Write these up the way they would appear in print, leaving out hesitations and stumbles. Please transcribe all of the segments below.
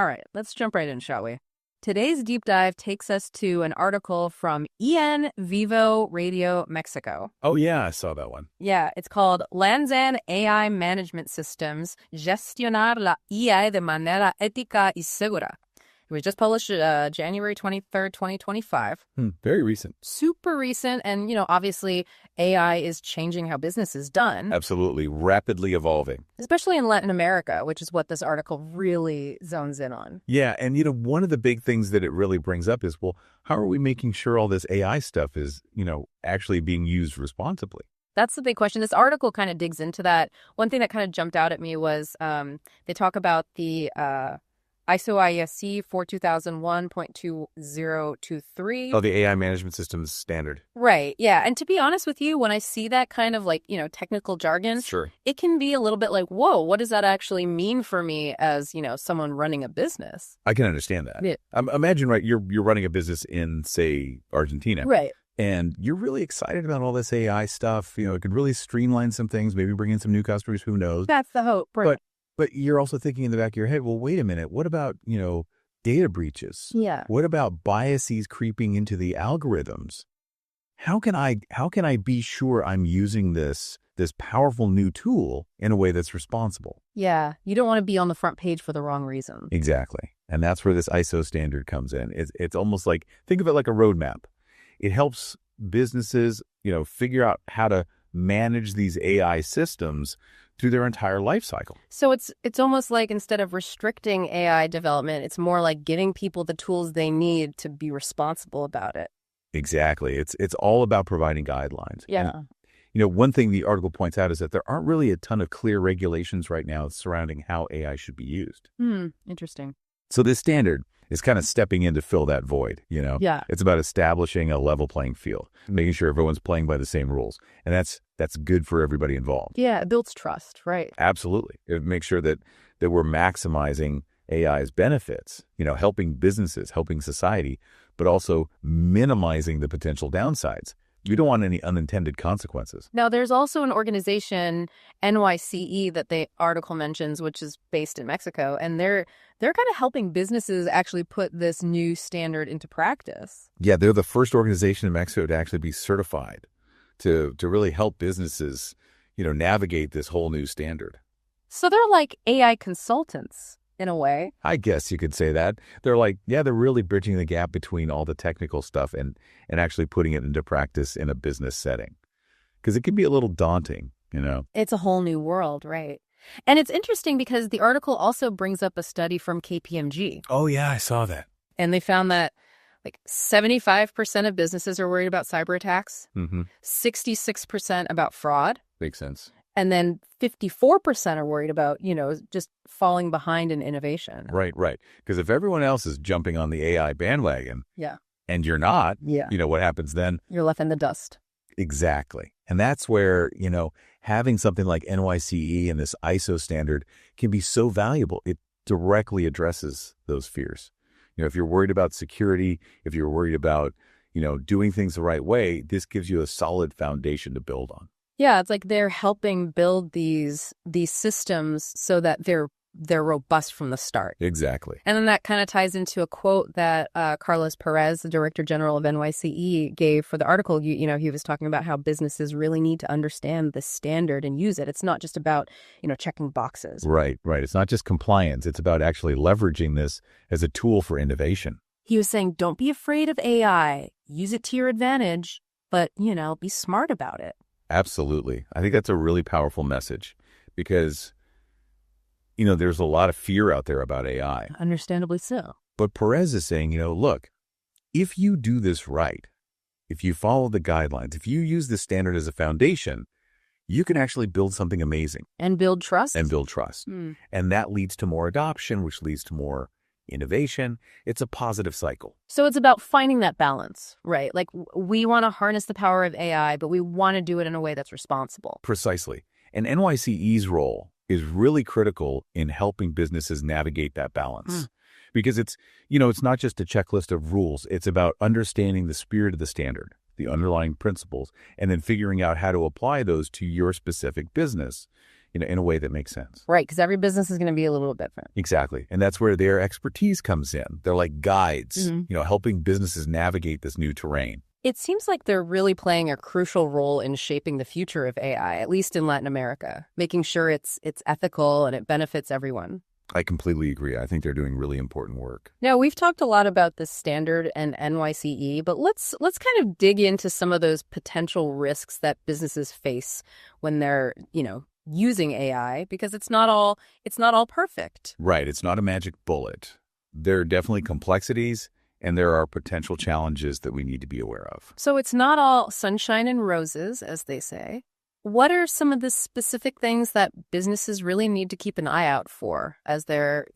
All right, let's jump right in, shall we? Today's deep dive takes us to an article from En Vivo Radio Mexico. Oh, yeah, I saw that one. Yeah, it's called NextGen AI Management Systems, Gestionar la IA de manera ética y segura. It was just published January 23rd, 2025. Very recent. Super recent. And, obviously AI is changing how business is done. Absolutely. Rapidly evolving. Especially in Latin America, which is what this article really zones in on. Yeah. And, one of the big things that it really brings up is, well, how are we making sure all this AI stuff is, actually being used responsibly? That's the big question. This article kind of digs into that. One thing that kind of jumped out at me was they talk about the ISO ISC 42001.2023. Oh, the AI management systems standard. Right. Yeah. And to be honest with you, when I see that kind of technical jargon, Sure, it can be a little bit like, whoa, what does that actually mean for me as, someone running a business? I can understand that. Yeah. Imagine, right, you're running a business in, say, Argentina. Right. And you're really excited about all this AI stuff. It could really streamline some things, maybe bring in some new customers, who knows? That's the hope. Right. But you're also thinking in the back of your head, well, wait a minute. What about, data breaches? Yeah. What about biases creeping into the algorithms? How can I be sure I'm using this powerful new tool in a way that's responsible? Yeah. You don't want to be on the front page for the wrong reason. Exactly. And that's where this ISO standard comes in. It's almost like, think of it like a roadmap. It helps businesses, figure out how to manage these AI systems through their entire life cycle. So it's almost like instead of restricting AI development, it's more like giving people the tools they need to be responsible about it. Exactly. It's all about providing guidelines. Yeah. And, one thing the article points out is that there aren't really a ton of clear regulations right now surrounding how AI should be used. Interesting. So this standard is kind of stepping in to fill that void, Yeah. It's about establishing a level playing field, making sure everyone's playing by the same rules. And that's good for everybody involved. Yeah, it builds trust, right? Absolutely. It makes sure that we're maximizing AI's benefits, helping businesses, helping society, but also minimizing the potential downsides. You don't want any unintended consequences. Now, there's also an organization, NYCE, that the article mentions, which is based in Mexico, and they're kind of helping businesses actually put this new standard into practice. Yeah, they're the first organization in Mexico to actually be certified to really help businesses, navigate this whole new standard. So they're like AI consultants in a way. I guess you could say that. They're they're really bridging the gap between all the technical stuff and actually putting it into practice in a business setting. Because it can be a little daunting, It's a whole new world, right? And it's interesting because the article also brings up a study from KPMG. Oh, yeah, I saw that. And they found that 75% of businesses are worried about cyber attacks, 66% about fraud. Makes sense. And then 54% are worried about, just falling behind in innovation. Right. Because if everyone else is jumping on the AI bandwagon, yeah, and you're not, yeah, what happens then? You're left in the dust. Exactly. And that's where, having something like NYCE and this ISO standard can be so valuable. It directly addresses those fears. If you're worried about security, if you're worried about, doing things the right way, this gives you a solid foundation to build on. Yeah, it's like they're helping build these systems so that they're robust from the start. Exactly. And then that kind of ties into a quote that Carlos Perez, the Director General of NYCE, gave for the article. He was talking about how businesses really need to understand the standard and use it. It's not just about, checking boxes. Right. It's not just compliance. It's about actually leveraging this as a tool for innovation. He was saying, don't be afraid of AI. Use it to your advantage, but, be smart about it. Absolutely. I think that's a really powerful message because there's a lot of fear out there about AI. Understandably so. But Perez is saying, look, if you do this right, if you follow the guidelines, if you use this standard as a foundation, you can actually build something amazing. And build trust. And that leads to more adoption, which leads to more innovation. It's a positive cycle. So it's about finding that balance, right? Like we want to harness the power of AI, but we want to do it in a way that's responsible. Precisely. And NYCE's role is really critical in helping businesses navigate that balance. Because it's not just a checklist of rules. It's about understanding the spirit of the standard, the underlying principles, and then figuring out how to apply those to your specific business. in a way that makes sense. Right, because every business is going to be a little bit different. Exactly. And that's where their expertise comes in. They're like guides, Mhm. helping businesses navigate this new terrain. It seems like they're really playing a crucial role in shaping the future of AI, at least in Latin America, making sure it's ethical and it benefits everyone. I completely agree. I think they're doing really important work. Now, we've talked a lot about the standard and NYCE, but let's kind of dig into some of those potential risks that businesses face when they're, using AI, because it's not all perfect. Right. It's not a magic bullet. There are definitely complexities, and there are potential challenges that we need to be aware of. So it's not all sunshine and roses, as they say. What are some of the specific things that businesses really need to keep an eye out for as they're,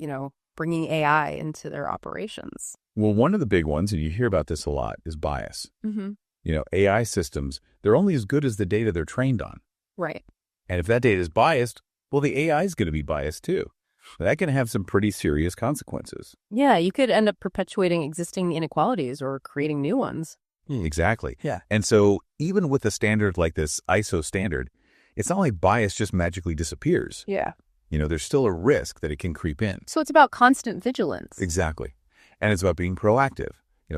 bringing AI into their operations? Well, one of the big ones, and you hear about this a lot, is bias. Mm-hmm. AI systems, they're only as good as the data they're trained on. Right. And if that data is biased, well, the AI is going to be biased too. That can have some pretty serious consequences. Yeah, you could end up perpetuating existing inequalities or creating new ones. Exactly. Yeah. And so even with a standard like this ISO standard, it's not like bias just magically disappears. Yeah. There's still a risk that it can creep in. So it's about constant vigilance. Exactly. And it's about being proactive,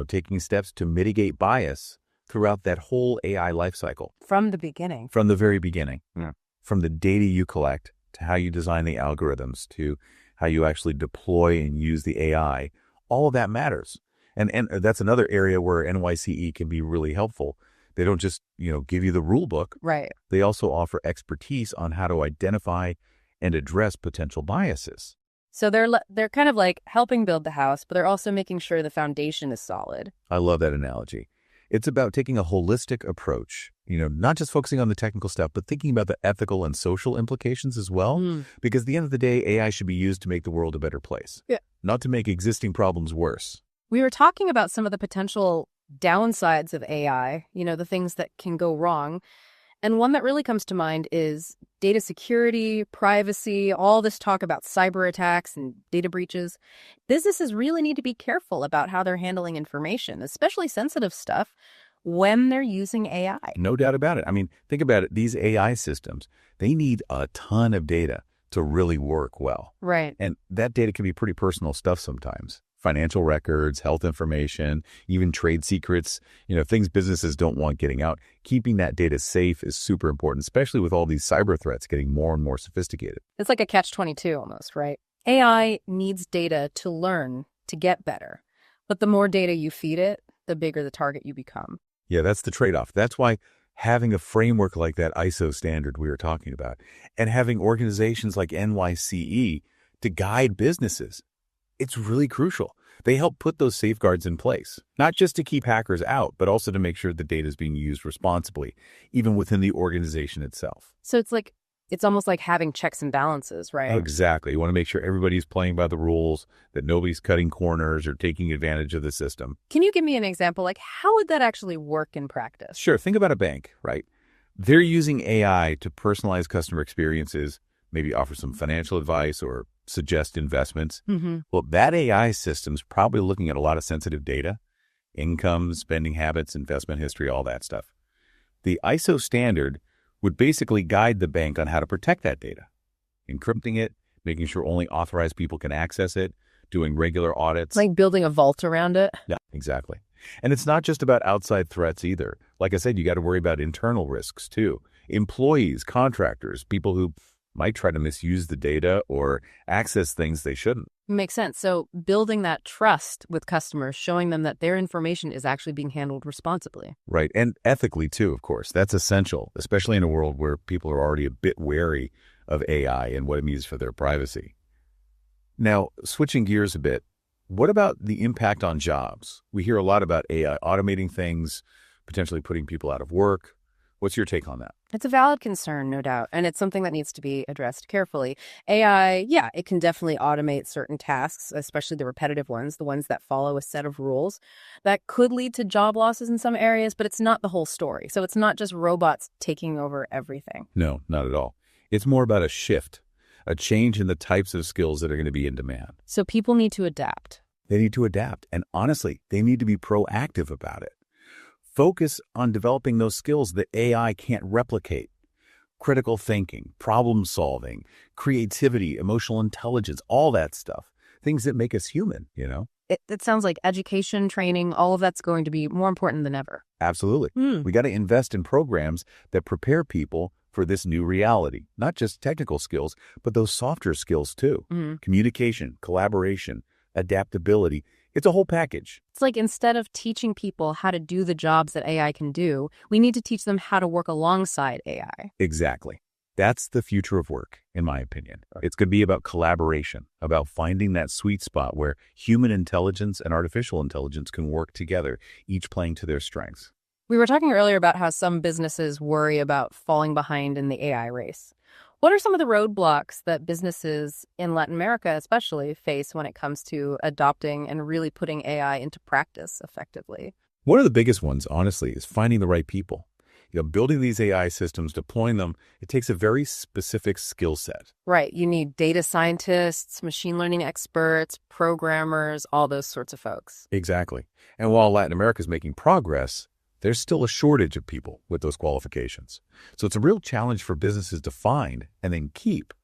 taking steps to mitigate bias throughout that whole AI lifecycle. From the beginning. From the very beginning. Yeah. From the data you collect to how you design the algorithms to how you actually deploy and use the AI, all of that matters. And that's another area where NYCE can be really helpful. They don't just, give you the rule book. Right. They also offer expertise on how to identify and address potential biases. So they're kind of like helping build the house, but they're also making sure the foundation is solid. I love that analogy. It's about taking a holistic approach, not just focusing on the technical stuff, but thinking about the ethical and social implications as well. Because at the end of the day, AI should be used to make the world a better place, not to make existing problems worse. We were talking about some of the potential downsides of AI, the things that can go wrong. And one that really comes to mind is data security, privacy, all this talk about cyber attacks and data breaches. Businesses really need to be careful about how they're handling information, especially sensitive stuff, when they're using AI. No doubt about it. I mean, think about it. These AI systems, they need a ton of data to really work well. Right. And that data can be pretty personal stuff sometimes. Financial records, health information, even trade secrets, things businesses don't want getting out. Keeping that data safe is super important, especially with all these cyber threats getting more and more sophisticated. It's like a catch-22 almost, right? AI needs data to learn, to get better. But the more data you feed it, the bigger the target you become. Yeah, that's the trade-off. That's why having a framework like that ISO standard we were talking about and having organizations like NYCE to guide businesses, it's really crucial. They help put those safeguards in place, not just to keep hackers out, but also to make sure the data is being used responsibly, even within the organization itself. So it's almost like having checks and balances, right? Exactly. You want to make sure everybody's playing by the rules, that nobody's cutting corners or taking advantage of the system. Can you give me an example? Like, how would that actually work in practice? Sure. Think about a bank, right? They're using AI to personalize customer experiences, maybe offer some financial advice or suggest investments. Mm-hmm. Well, that AI system's probably looking at a lot of sensitive data, income, spending habits, investment history, all that stuff. The ISO standard would basically guide the bank on how to protect that data, encrypting it, making sure only authorized people can access it, doing regular audits. Like building a vault around it? Yeah, exactly. And it's not just about outside threats either. Like I said, you got to worry about internal risks too. Employees, contractors, people who might try to misuse the data or access things they shouldn't. Makes sense. So building that trust with customers, showing them that their information is actually being handled responsibly. Right. And ethically too, of course. That's essential, especially in a world where people are already a bit wary of AI and what it means for their privacy. Now, switching gears a bit, what about the impact on jobs? We hear a lot about AI automating things, potentially putting people out of work. What's your take on that? It's a valid concern, no doubt, and it's something that needs to be addressed carefully. AI, yeah, it can definitely automate certain tasks, especially the repetitive ones, the ones that follow a set of rules. That could lead to job losses in some areas, but it's not the whole story. So it's not just robots taking over everything. No, not at all. It's more about a shift, a change in the types of skills that are going to be in demand. So people need to adapt. They need to adapt, and honestly, they need to be proactive about it. Focus on developing those skills that AI can't replicate. critical thinking, problem solving, creativity, emotional intelligence, all that stuff. Things that make us human, you know? It sounds like education, training, all of that's going to be more important than ever. Absolutely. We got to invest in programs that prepare people for this new reality, not just technical skills, but those softer skills too. Communication, collaboration, adaptability. It's a whole package. It's like instead of teaching people how to do the jobs that AI can do, we need to teach them how to work alongside AI. Exactly. That's the future of work, in my opinion. It's going to be about collaboration, about finding that sweet spot where human intelligence and artificial intelligence can work together, each playing to their strengths. We were talking earlier about how some businesses worry about falling behind in the AI race. What are some of the roadblocks that businesses in Latin America especially face when it comes to adopting and really putting AI into practice effectively? One of the biggest ones, honestly, is finding the right people. Building these AI systems, deploying them, it takes a very specific skill set. Right. You need data scientists, machine learning experts, programmers, all those sorts of folks. Exactly. And while Latin America is making progress, there's still a shortage of people with those qualifications. So it's a real challenge for businesses to find and then keep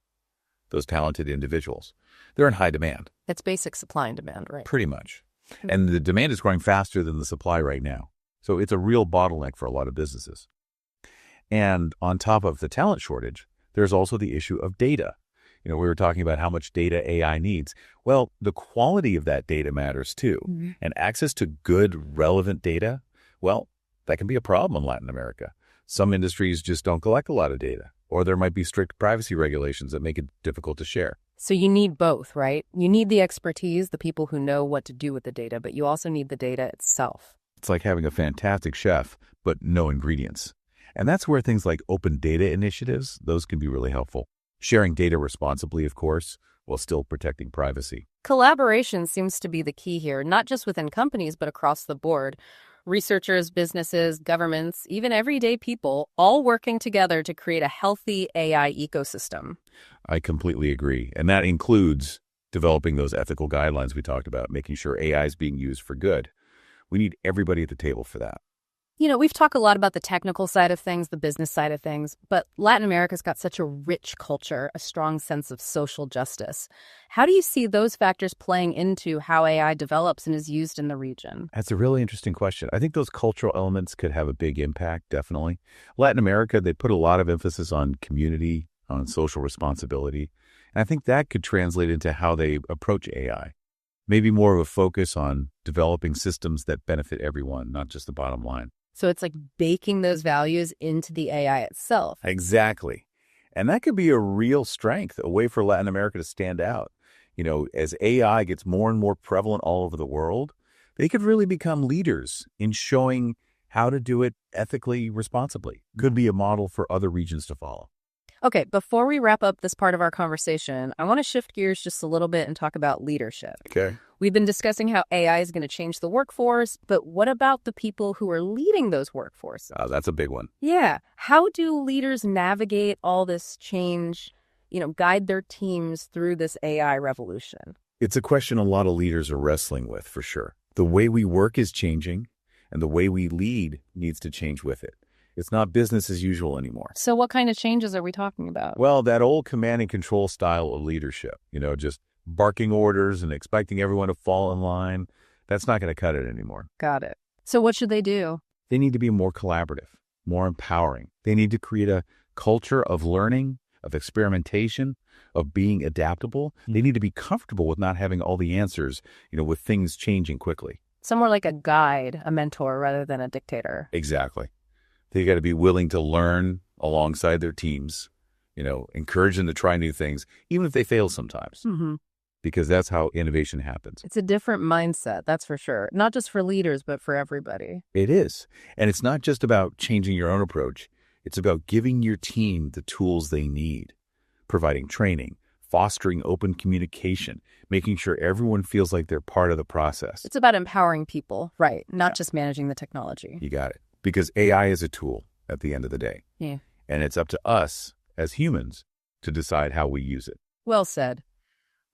those talented individuals. They're in high demand. It's basic supply and demand, right? Pretty much. And the demand is growing faster than the supply right now. So it's a real bottleneck for a lot of businesses. And on top of the talent shortage, there's also the issue of data. We were talking about how much data AI needs. Well, the quality of that data matters too. And access to good, relevant data, well, that can be a problem in Latin America. Some industries just don't collect a lot of data, or there might be strict privacy regulations that make it difficult to share. So you need both, right? You need the expertise, the people who know what to do with the data, but you also need the data itself. It's like having a fantastic chef, but no ingredients. And that's where things like open data initiatives, those can be really helpful. Sharing data responsibly, of course, while still protecting privacy. Collaboration seems to be the key here, not just within companies, but across the board. Researchers, businesses, governments, even everyday people, all working together to create a healthy AI ecosystem. I completely agree. And that includes developing those ethical guidelines we talked about, making sure AI is being used for good. We need everybody at the table for that. We've talked a lot about the technical side of things, the business side of things, but Latin America's got such a rich culture, a strong sense of social justice. How do you see those factors playing into how AI develops and is used in the region? That's a really interesting question. I think those cultural elements could have a big impact, definitely. Latin America, they put a lot of emphasis on community, on social responsibility. And I think that could translate into how they approach AI. Maybe more of a focus on developing systems that benefit everyone, not just the bottom line. So it's like baking those values into the AI itself. Exactly. And that could be a real strength, a way for Latin America to stand out. As AI gets more and more prevalent all over the world, they could really become leaders in showing how to do it ethically, responsibly. Could be a model for other regions to follow. Okay, before we wrap up this part of our conversation, I want to shift gears just a little bit and talk about leadership. Okay. We've been discussing how AI is going to change the workforce, but what about the people who are leading those workforces? That's a big one. Yeah. How do leaders navigate all this change, guide their teams through this AI revolution? It's a question a lot of leaders are wrestling with, for sure. The way we work is changing, and the way we lead needs to change with it. It's not business as usual anymore. So what kind of changes are we talking about? Well, that old command and control style of leadership, just barking orders and expecting everyone to fall in line, that's not going to cut it anymore. Got it. So what should they do? They need to be more collaborative, more empowering. They need to create a culture of learning, of experimentation, of being adaptable. They need to be comfortable with not having all the answers, with things changing quickly. So more like a guide, a mentor, rather than a dictator. Exactly. They got to be willing to learn alongside their teams, encourage them to try new things, even if they fail sometimes, because that's how innovation happens. It's a different mindset, that's for sure. Not just for leaders, but for everybody. It is. And it's not just about changing your own approach. It's about giving your team the tools they need, providing training, fostering open communication, making sure everyone feels like they're part of the process. It's about empowering people, right? Not just managing the technology. You got it. Because AI is a tool at the end of the day. Yeah. And it's up to us as humans to decide how we use it. Well said.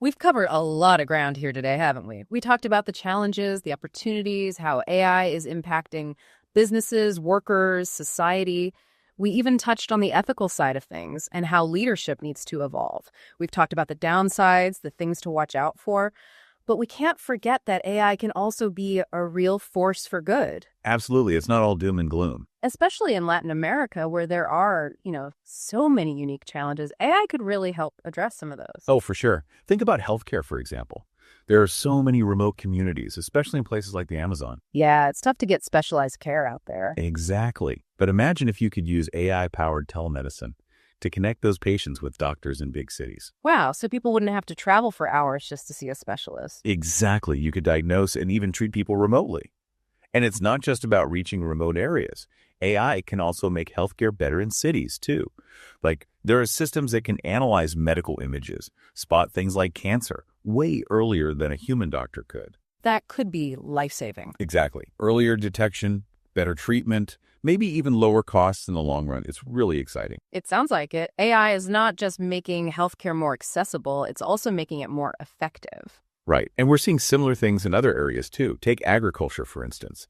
We've covered a lot of ground here today, haven't we? We talked about the challenges, the opportunities, how AI is impacting businesses, workers, society. We even touched on the ethical side of things and how leadership needs to evolve. We've talked about the downsides, the things to watch out for, but we can't forget that AI can also be a real force for good. Absolutely. It's not all doom and gloom. Especially in Latin America, where there are, so many unique challenges, AI could really help address some of those. Oh, for sure. Think about healthcare, for example. There are so many remote communities, especially in places like the Amazon. Yeah, it's tough to get specialized care out there. Exactly. But imagine if you could use AI-powered telemedicine to connect those patients with doctors in big cities. Wow, so people wouldn't have to travel for hours just to see a specialist. Exactly. You could diagnose and even treat people remotely. And it's not just about reaching remote areas. AI can also make healthcare better in cities, too. Like, there are systems that can analyze medical images, spot things like cancer, way earlier than a human doctor could. That could be life-saving. Exactly. Earlier detection, better treatment, maybe even lower costs in the long run. It's really exciting. It sounds like it. AI is not just making healthcare more accessible, it's also making it more effective. Right. And we're seeing similar things in other areas, too. Take agriculture, for instance.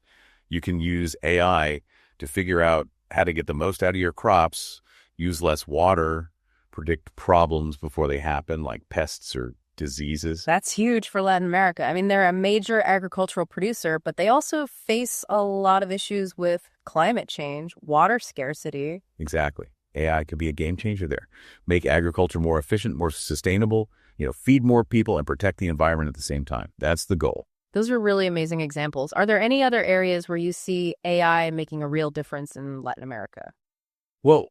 You can use AI to figure out how to get the most out of your crops, use less water, predict problems before they happen, like pests or diseases. That's huge for Latin America. I mean, they're a major agricultural producer, but they also face a lot of issues with climate change, water scarcity. Exactly. AI could be a game changer there. Make agriculture more efficient, more sustainable, feed more people and protect the environment at the same time. That's the goal. Those are really amazing examples. Are there any other areas where you see AI making a real difference in Latin America? Well,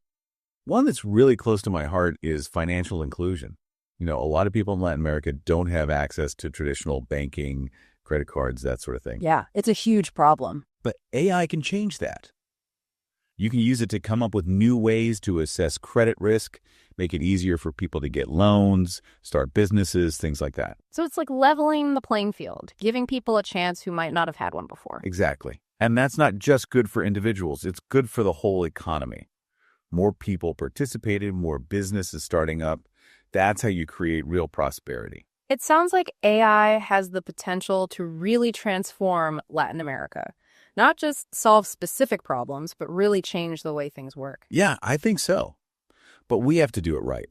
one that's really close to my heart is financial inclusion. A lot of people in Latin America don't have access to traditional banking, credit cards, that sort of thing. Yeah, it's a huge problem. But AI can change that. You can use it to come up with new ways to assess credit risk, make it easier for people to get loans, start businesses, things like that. So it's like leveling the playing field, giving people a chance who might not have had one before. Exactly. And that's not just good for individuals. It's good for the whole economy. More people participated, more businesses starting up. That's how you create real prosperity. It sounds like AI has the potential to really transform Latin America. Not just solve specific problems, but really change the way things work. Yeah, I think so. But we have to do it right.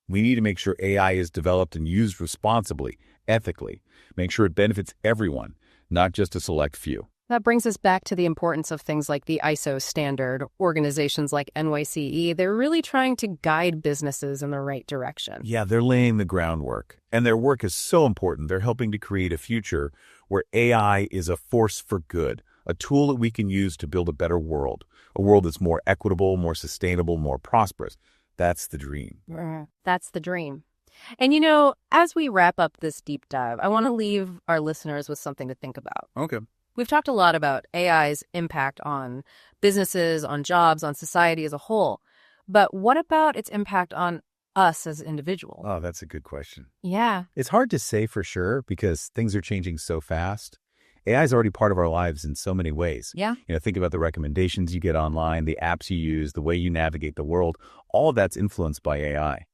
We need to make sure AI is developed and used responsibly, ethically. Make sure it benefits everyone, not just a select few. That brings us back to the importance of things like the ISO standard. Organizations like NYCE, they're really trying to guide businesses in the right direction. Yeah, they're laying the groundwork. And their work is so important. They're helping to create a future where AI is a force for good, a tool that we can use to build a better world, a world that's more equitable, more sustainable, more prosperous. That's the dream. That's the dream. And as we wrap up this deep dive, I want to leave our listeners with something to think about. Okay. We've talked a lot about AI's impact on businesses, on jobs, on society as a whole. But what about its impact on us as individuals? Oh, that's a good question. Yeah. It's hard to say for sure because things are changing so fast. AI is already part of our lives in so many ways. Yeah. Think about the recommendations you get online, the apps you use, the way you navigate the world. All of that's influenced by AI.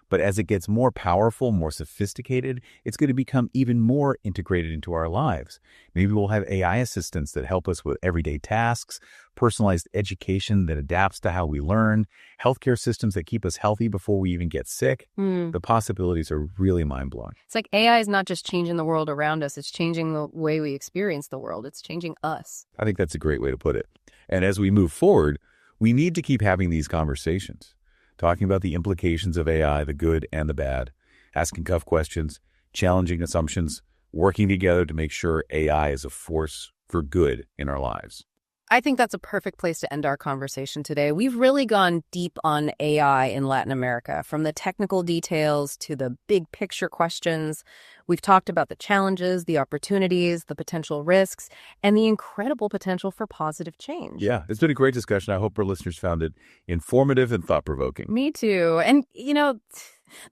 But as it gets more powerful, more sophisticated, it's going to become even more integrated into our lives. Maybe we'll have AI assistants that help us with everyday tasks, personalized education that adapts to how we learn, healthcare systems that keep us healthy before we even get sick. The possibilities are really mind-blowing. It's like AI is not just changing the world around us, it's changing the way we experience the world. It's changing us. I think that's a great way to put it. And as we move forward, we need to keep having these conversations. Talking about the implications of AI, the good and the bad, asking tough questions, challenging assumptions, working together to make sure AI is a force for good in our lives. I think that's a perfect place to end our conversation today. We've really gone deep on AI in Latin America, from the technical details to the big picture questions. We've talked about the challenges, the opportunities, the potential risks, and the incredible potential for positive change. Yeah, it's been a great discussion. I hope our listeners found it informative and thought-provoking. Me too. And,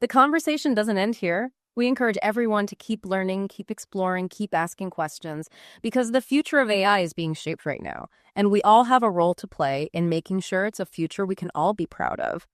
the conversation doesn't end here. We encourage everyone to keep learning, keep exploring, keep asking questions, because the future of AI is being shaped right now. And we all have a role to play in making sure it's a future we can all be proud of.